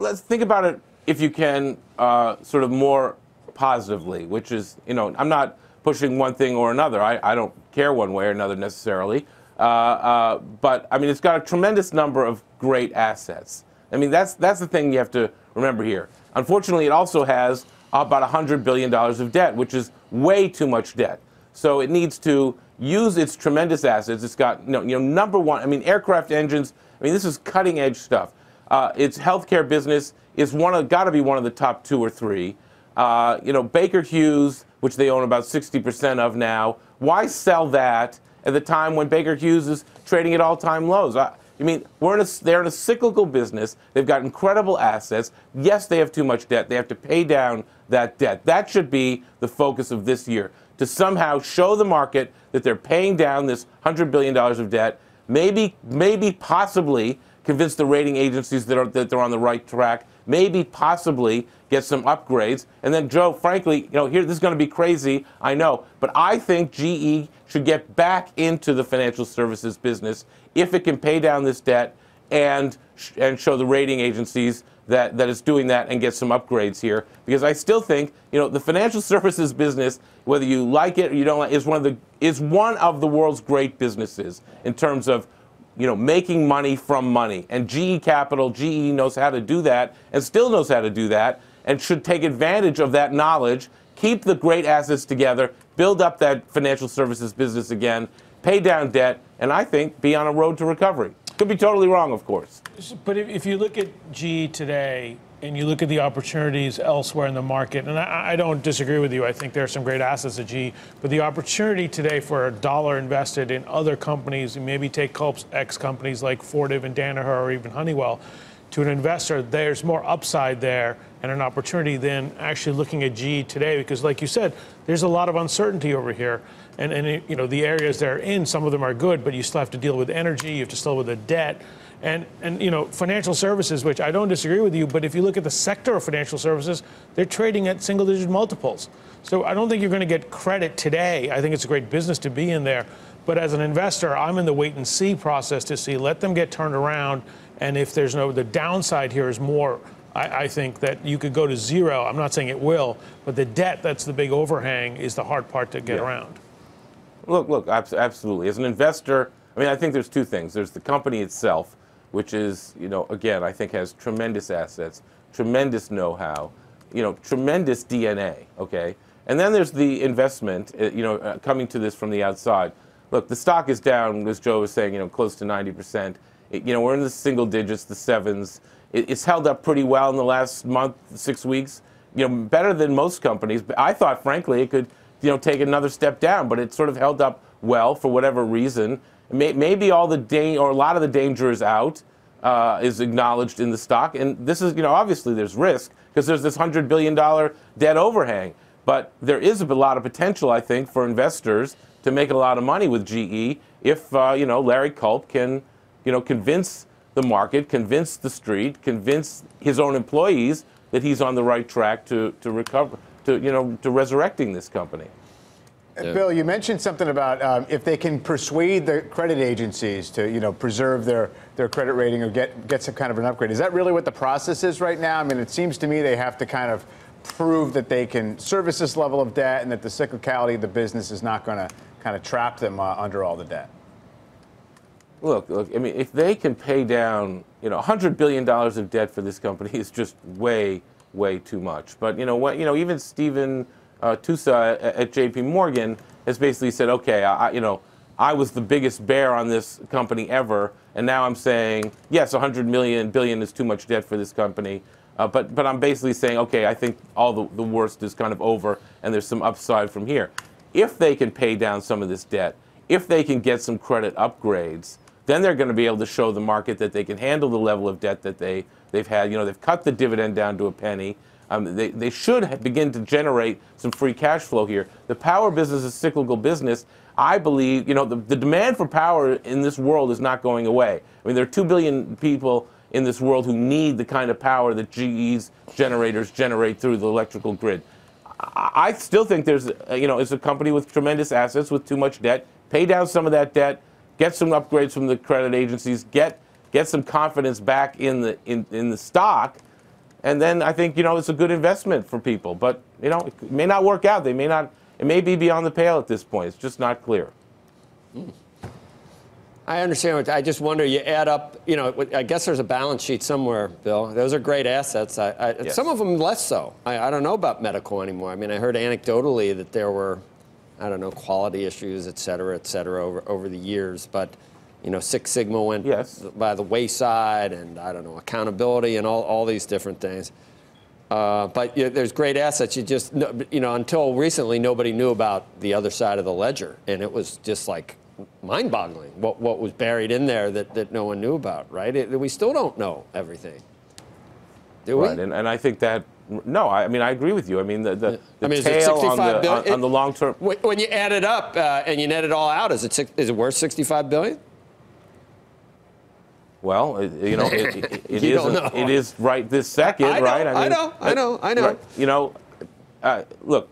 Let's think about it, if you can, sort of more positively, which is, I'm not pushing one thing or another. I don't care one way or another necessarily. But, I mean, it's got a tremendous number of great assets. I mean, that's the thing you have to remember here. Unfortunately, it also has about $100 billion of debt, which is way too much debt. So it needs to use its tremendous assets. It's got, number one, I mean, aircraft engines. I mean, this is cutting edge stuff. Its healthcare business is got to be one of the top 2 or 3. Baker Hughes, which they own about 60% of now. Why sell that at the time when Baker Hughes is trading at all-time lows? I mean, they're in a cyclical business. They've got incredible assets. Yes, they have too much debt. They have to pay down that debt. That should be the focus of this year, to somehow show the market that they're paying down this $100 billion of debt, maybe possibly convince the rating agencies that they're on the right track, maybe possibly get some upgrades. And then, Joe, frankly, here, this is going to be crazy, I know, but I think GE should get back into the financial services business if it can pay down this debt and show the rating agencies that it's doing that and get some upgrades here. Because I still think, the financial services business, whether you like it or you don't like it, is one of the world's great businesses in terms of making money from money. And GE Capital, GE knows how to do that and still knows how to do that and should take advantage of that knowledge, keep the great assets together, build up that financial services business again, pay down debt, and I think be on a road to recovery. Could be totally wrong, of course. But if you look at GE today and you look at the opportunities elsewhere in the market, and I don't disagree with you, I think there are some great assets at GE, but the opportunity today for a dollar invested in other companies, and maybe take Culp's companies like Fortive and Danaher or even Honeywell, to an investor, there's more upside there and an opportunity than actually looking at GE today, because like you said, there's a lot of uncertainty over here. And the areas they're in, some of them are good, but you still have to deal with energy, you have to deal with the debt. And financial services, which I don't disagree with you, but if you look at the sector of financial services, they're trading at single-digit multiples. So I don't think you're going to get credit today. I think it's a great business to be in there. But as an investor, I'm in the wait-and-see process to see, let them get turned around. And if there's the downside here is more, I think that you could go to zero. I'm not saying it will, but the debt, that's the big overhang, is the hard part to get around. Look, absolutely. As an investor, I mean, I think there's two things. There's the company itself, which is, again, I think has tremendous assets, tremendous know-how, tremendous DNA, okay? And then there's the investment, coming to this from the outside. Look, the stock is down, as Joe was saying, close to 90%. We're in the single digits, the 7s. It's held up pretty well in the last month, 6 weeks, better than most companies. But I thought, frankly, it could, take another step down, but it sort of held up well for whatever reason. Maybe a lot of the danger is out, is acknowledged in the stock. And this is, obviously there's risk because there's this $100 billion debt overhang. But there is a lot of potential, I think, for investors to make a lot of money with GE if, Larry Culp can, convince the market, convince the street, convince his own employees that he's on the right track to recover, to resurrecting this company. Bill, you mentioned something about if they can persuade the credit agencies to, preserve their credit rating or get some kind of an upgrade. Is that really what the process is right now? I mean, it seems to me they have to kind of prove that they can service this level of debt and that the cyclicality of the business is not going to kind of trap them under all the debt. Look, I mean, if they can pay down, $100 billion of debt for this company is just way, way too much. But even Stephen Tusa at J.P. Morgan has basically said, okay, I was the biggest bear on this company ever, and now I'm saying, yes, $100 billion is too much debt for this company, but I'm basically saying, okay, I think all the worst is kind of over, and there's some upside from here. If they can pay down some of this debt, if they can get some credit upgrades, then they're going to be able to show the market that they can handle the level of debt that they've had. They've cut the dividend down to a penny. They should begin to generate some free cash flow here. The power business is a cyclical business. I believe, the demand for power in this world is not going away. I mean, there are 2 billion people in this world who need the kind of power that GE's generators generate through the electrical grid. I still think it's a company with tremendous assets, with too much debt. Pay down some of that debt, get some upgrades from the credit agencies, get some confidence back in the stock, and then I think, it's a good investment for people. But, it may not work out. It may be beyond the pale at this point. It's just not clear. I understand. I just wonder, you add up, I guess there's a balance sheet somewhere, Bill. Those are great assets. Yes. Some of them less so. I don't know about medical anymore. I mean, I heard anecdotally that there were, I don't know, quality issues, et cetera, over the years. But, Six Sigma went by the wayside, and I don't know, accountability and all these different things. But there's great assets. You just, until recently, nobody knew about the other side of the ledger. And it was just like mind-boggling what was buried in there that no one knew about, right? We still don't know everything, do we? Right, and I think that, no, I mean, I agree with you. I mean, the is tail it $65 billion? on the long term. When you add it up and you net it all out, is it worth $65 billion? Well, it is right this second, right? I know. Right, look,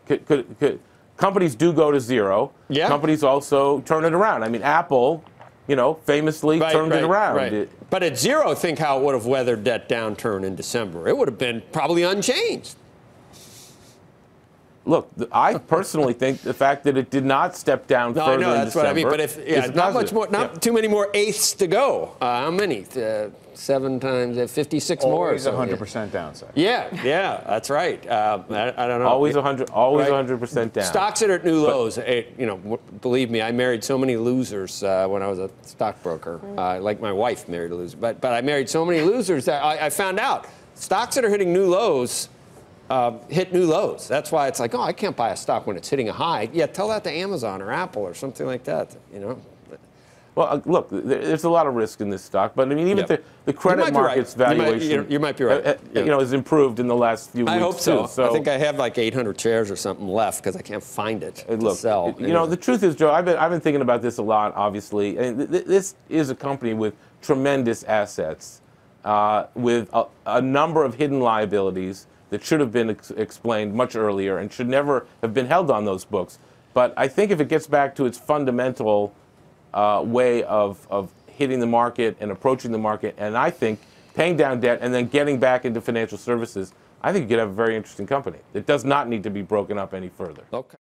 companies do go to zero. Yeah. Companies also turn it around. I mean, Apple, famously turned it around. Right. But at zero, think how it would have weathered that downturn in December. It would have been probably unchanged. Look, I personally think the fact that it did not step down further in December. No, that's what I mean. But not much more, too many more eighths to go. How many? 7 times 56 more. Always 100% downside. Yeah, that's right. I don't know. Always 100% down. Stocks that are at new lows. Believe me, I married so many losers when I was a stockbroker. Like my wife married a loser. But I married so many losers that I found out stocks that are hitting new lows. Hit new lows. That's why it's like, I can't buy a stock when it's hitting a high. Yeah, tell that to Amazon or Apple or something like that. Well, look, there's a lot of risk in this stock, but I mean, even the credit market's valuation, you might be right. Has improved in the last few weeks. I hope so. Too. I think I have like 800 shares or something left because I can't find it to sell. The truth is, Joe, I've been thinking about this a lot. Obviously, and this is a company with tremendous assets, with a number of hidden liabilities that should have been explained much earlier and should never have been held on those books. But I think if it gets back to its fundamental way of hitting the market and approaching the market, and I think paying down debt and then getting back into financial services, I think you could have a very interesting company. It does not need to be broken up any further. Okay.